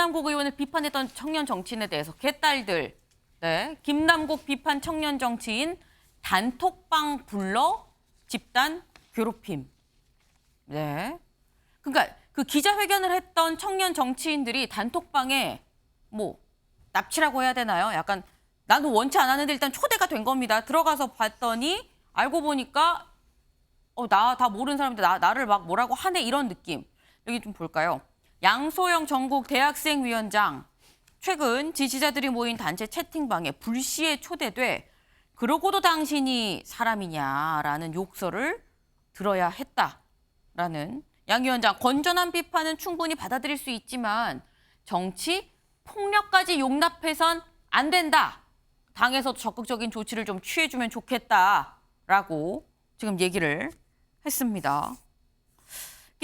김남국 의원을 비판했던 청년 정치인에 대해서 개딸들, 네, 김남국 비판 청년 정치인 단톡방 불러 집단 괴롭힘. 네. 그러니까 그 기자회견을 했던 청년 정치인들이 단톡방에 뭐 납치라고 해야 되나요? 약간 나는 원치 않았는데 일단 초대가 된 겁니다. 들어가서 봤더니 알고 보니까 나 다 모르는 사람인데 나를 막 뭐라고 하네 이런 느낌. 여기 좀 볼까요? 양소영 전국 대학생위원장. 최근 지지자들이 모인 단체 채팅방에 불시에 초대돼 그러고도 당신이 사람이냐라는 욕설을 들어야 했다라는 양 위원장. 건전한 비판은 충분히 받아들일 수 있지만 정치 폭력까지 용납해선 안 된다. 당에서도 적극적인 조치를 좀 취해주면 좋겠다라고 지금 얘기를 했습니다.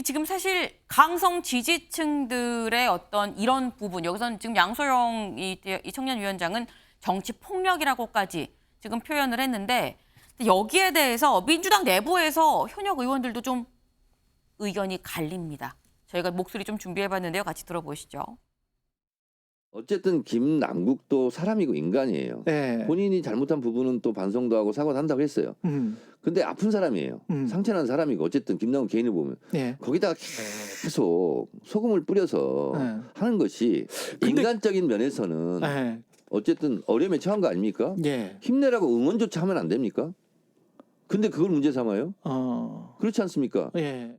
지금 사실 강성 지지층들의 어떤 이런 부분, 여기서는 지금 양소영 이 청년위원장은 정치 폭력이라고까지 지금 표현을 했는데 여기에 대해서 민주당 내부에서 현역 의원들도 좀 의견이 갈립니다. 저희가 목소리 좀 준비해봤는데요. 같이 들어보시죠. 어쨌든 김남국도 사람이고 인간이에요. 네. 본인이 잘못한 부분은 또 반성도 하고 사과도 한다고 했어요. 근데 아픈 사람이에요. 상처난 사람이고 어쨌든 김남국 개인을 보면 예. 거기다가 계속 소금을 뿌려서 하는 것이 근데- 인간적인 면에서는 예. 어쨌든 어려움에 처한 거 아닙니까? 예. 힘내라고 응원조차 하면 안 됩니까? 근데 그걸 문제 삼아요? 그렇지 않습니까? 예.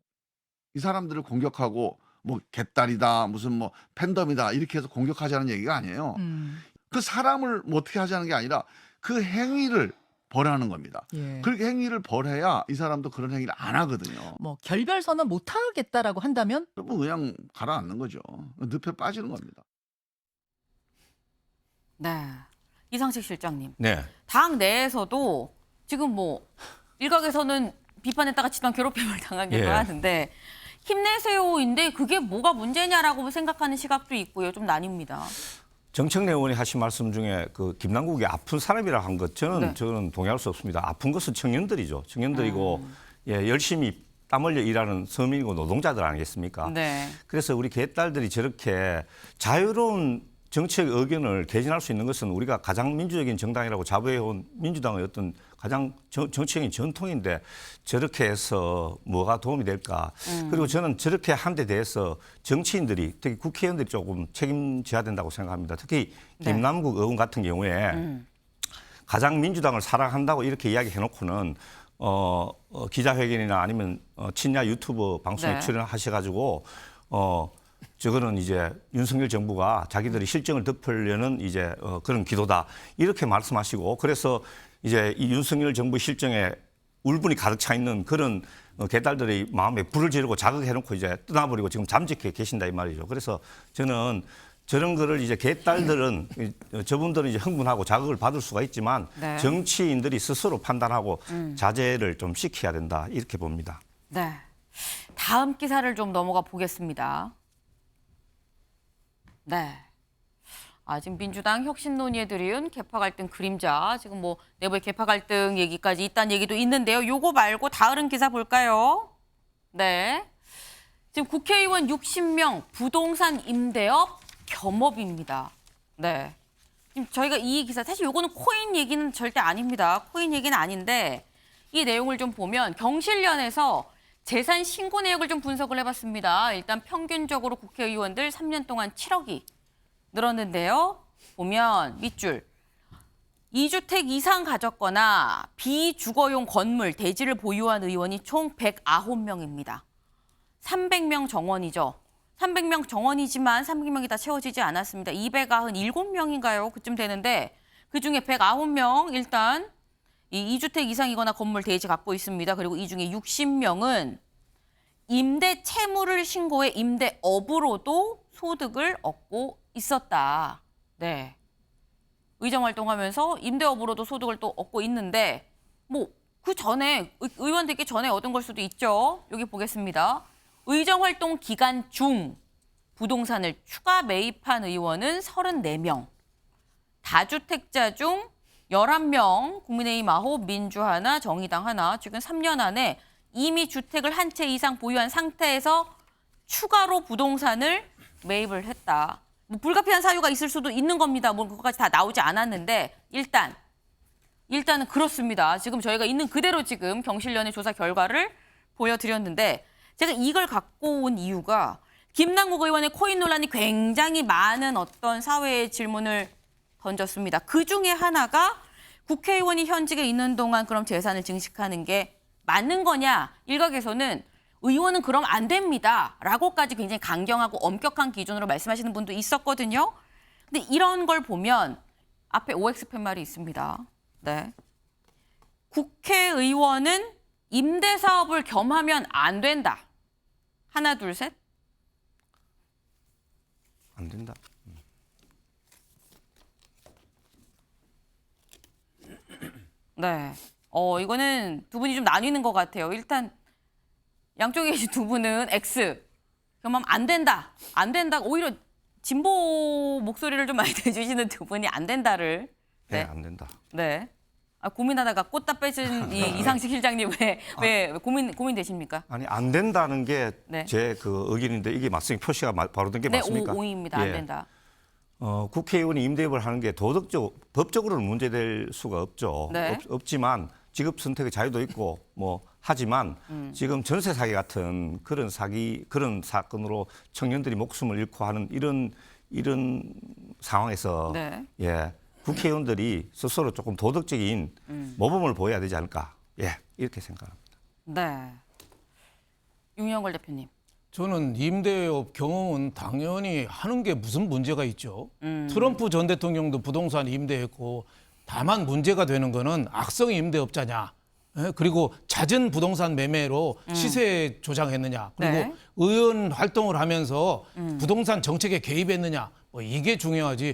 이 사람들을 공격하고 뭐 개딸이다 무슨 뭐 팬덤이다 이렇게 해서 공격하자는 얘기가 아니에요. 그 사람을 뭐 어떻게 하자는 게 아니라 그 행위를 벌하는 겁니다. 예. 그렇게 행위를 벌해야 이 사람도 그런 행위를 안 하거든요. 뭐 결별선언 못 하겠다라고 한다면 뭐 그냥 가라앉는 거죠. 늪에 빠지는 겁니다. 네. 이상식 실장님. 네. 당 내에서도 지금 뭐 일각에서는 비판했다가 집단 괴롭힘을 당하기도 예. 하는데 힘내세요인데 그게 뭐가 문제냐라고 생각하는 시각도 있고요. 좀 나뉩니다. 정청래 의원이 하신 말씀 중에 그 김남국이 아픈 사람이라 한 것 네. 저는 동의할 수 없습니다. 아픈 것은 청년들이죠. 청년들이고 예, 열심히 땀 흘려 일하는 서민이고 노동자들 아니겠습니까? 네. 그래서 우리 개딸들이 저렇게 자유로운 정책 의견을 개진할 수 있는 것은 우리가 가장 민주적인 정당이라고 자부해온 민주당의 어떤 가장 정치적인 전통인데 저렇게 해서 뭐가 도움이 될까? 그리고 저는 저렇게 한 데 대해서 정치인들이 특히 국회의원들이 조금 책임져야 된다고 생각합니다. 특히 네. 김남국 의원 같은 경우에 가장 민주당을 사랑한다고 이렇게 이야기해놓고는 기자회견이나 아니면 친야 유튜브 방송에 네. 출연하셔가지고 저거는 이제 윤석열 정부가 자기들이 실정을 덮으려는 이제 그런 기도다 이렇게 말씀하시고 그래서 이제 이 윤석열 정부 실정에 울분이 가득 차 있는 그런 개딸들의 마음에 불을 지르고 자극해놓고 이제 떠나버리고 지금 잠적해 계신다 이 말이죠. 그래서 저는 저런 거를 이제 개딸들은 저분들은 이제 흥분하고 자극을 받을 수가 있지만 네. 정치인들이 스스로 판단하고 자제를 좀 시켜야 된다 이렇게 봅니다. 네. 다음 기사를 좀 넘어가 보겠습니다. 네. 지금 민주당 혁신 논의에 들이은 개파 갈등 그림자. 지금 뭐 내부의 개파 갈등 얘기까지 있다는 얘기도 있는데요. 요거 말고 다른 기사 볼까요? 네. 지금 국회의원 60명 부동산 임대업 겸업입니다. 네. 지금 저희가 이 기사 사실 요거는 코인 얘기는 절대 아닙니다. 코인 얘기는 아닌데 이 내용을 좀 보면 경실련에서 재산 신고 내역을 좀 분석을 해봤습니다. 일단 평균적으로 국회의원들 3년 동안 7억이 늘었는데요. 보면 밑줄 2주택 이상 가졌거나 비주거용 건물, 대지를 보유한 의원이 총 109명입니다. 300명 정원이죠. 300명 정원이지만 300명이 다 채워지지 않았습니다. 297명인가요? 그쯤 되는데 그중에 109명 일단 이 2주택 이상이거나 건물 대지 갖고 있습니다. 그리고 이 중에 60명은 임대 채무를 신고해 임대업으로도 소득을 얻고 있었다. 네. 의정 활동하면서 임대업으로도 소득을 또 얻고 있는데 뭐 그 전에 의원 되기 전에 얻은 걸 수도 있죠. 여기 보겠습니다. 의정 활동 기간 중 부동산을 추가 매입한 의원은 34명. 다주택자 중 11명, 국민의힘 9, 민주 하나, 정의당 하나, 최근 3년 안에 이미 주택을 한 채 이상 보유한 상태에서 추가로 부동산을 매입을 했다. 뭐 불가피한 사유가 있을 수도 있는 겁니다. 뭐 그것까지 다 나오지 않았는데 일단은 그렇습니다. 지금 저희가 있는 그대로 지금 경실련의 조사 결과를 보여드렸는데 제가 이걸 갖고 온 이유가 김남국 의원의 코인 논란이 굉장히 많은 어떤 사회의 질문을 던졌습니다. 그 중에 하나가 국회의원이 현직에 있는 동안 그럼 재산을 증식하는 게 맞는 거냐? 일각에서는 의원은 그럼 안 됩니다. 라고까지 굉장히 강경하고 엄격한 기준으로 말씀하시는 분도 있었거든요. 근데 이런 걸 보면 앞에 OX 팻말이 있습니다. 네. 국회의원은 임대사업을 겸하면 안 된다. 하나, 둘, 셋. 안 된다. 네. 이거는 두 분이 좀 나뉘는 것 같아요. 일단 양쪽에 계신 두 분은 X. 그러면 안 된다. 안 된다. 오히려 진보 목소리를 좀 많이 내주시는 두 분이 안 된다를. 네, 안 된다. 네. 고민하다가 꽃다 빼신 이상식 실장님 왜 고민되십니까? 아니 안 된다는 게 네. 제 그 의견인데 이게 맞습니까? 표시가 바로 된 게 네, 맞습니까? 오입니다. 안 예. 된다. 국회의원이 임대업을 하는 게 법적으로는 문제될 수가 없죠. 네. 없지만 직업 선택의 자유도 있고 뭐 하지만 지금 전세 사기 같은 그런 사건으로 청년들이 목숨을 잃고 하는 이런 상황에서 네. 예. 국회의원들이 스스로 조금 도덕적인 모범을 보여야 되지 않을까. 예. 이렇게 생각합니다. 네. 윤영걸 대표님. 저는 임대업 경험은 당연히 하는 게 무슨 문제가 있죠. 트럼프 전 대통령도 부동산 임대했고 다만 문제가 되는 거는 악성 임대업자냐. 예? 그리고 잦은 부동산 매매로 시세 조장했느냐. 그리고 네. 의원 활동을 하면서 부동산 정책에 개입했느냐. 뭐 이게 중요하지.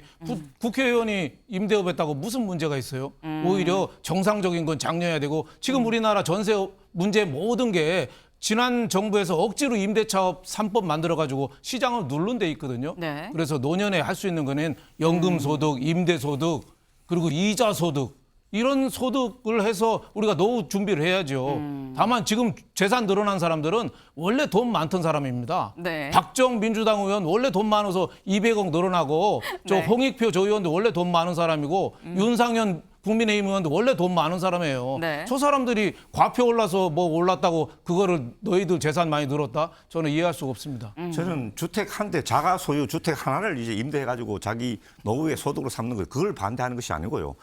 국회의원이 임대업했다고 무슨 문제가 있어요? 오히려 정상적인 건 장려해야 되고 지금 우리나라 전세 문제 모든 게 지난 정부에서 억지로 임대차업 3법 만들어가지고 시장을 누른 데 있거든요. 네. 그래서 노년에 할 수 있는 거는 연금소득, 임대소득, 그리고 이자소득 이런 소득을 해서 우리가 노후 준비를 해야죠. 다만 지금 재산 늘어난 사람들은 원래 돈 많던 사람입니다. 네. 박정 민주당 의원 원래 돈 많아서 200억 늘어나고 저 네. 홍익표 조 의원도 원래 돈 많은 사람이고 윤상현 국민의힘 의원도 원래 돈 많은 사람이에요. 네. 저 사람들이 과표 올라서 뭐 올랐다고 그거를 너희들 재산 많이 늘었다? 저는 이해할 수가 없습니다. 저는 주택 한 대, 자가 소유 주택 하나를 이제 임대해가지고 자기 노후의 소득으로 삼는 거예요. 그걸 반대하는 것이 아니고요.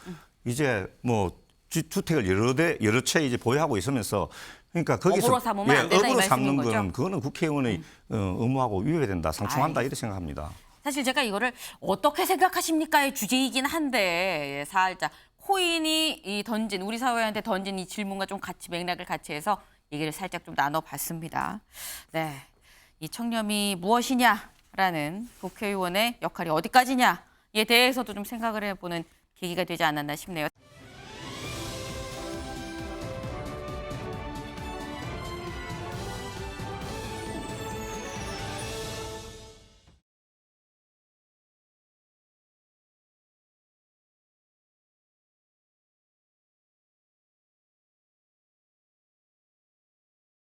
이제 뭐 주택을 여러 채 이제 보유하고 있으면서 그러니까 거기서 업으로 삼으면 안 된다, 이 업으로 삼는 말씀인 거는 거죠? 그거는 국회의원의 의무하고 위배된다, 상충한다 아이. 이렇게 생각합니다. 사실 제가 이거를 어떻게 생각하십니까의 주제이긴 한데 예, 살짝 코인이 우리 사회한테 던진 이 질문과 좀 같이 맥락을 같이 해서 얘기를 살짝 좀 나눠봤습니다. 네, 이 청렴이 무엇이냐라는 국회의원의 역할이 어디까지냐에 대해서도 좀 생각을 해보는 계기가 되지 않았나 싶네요.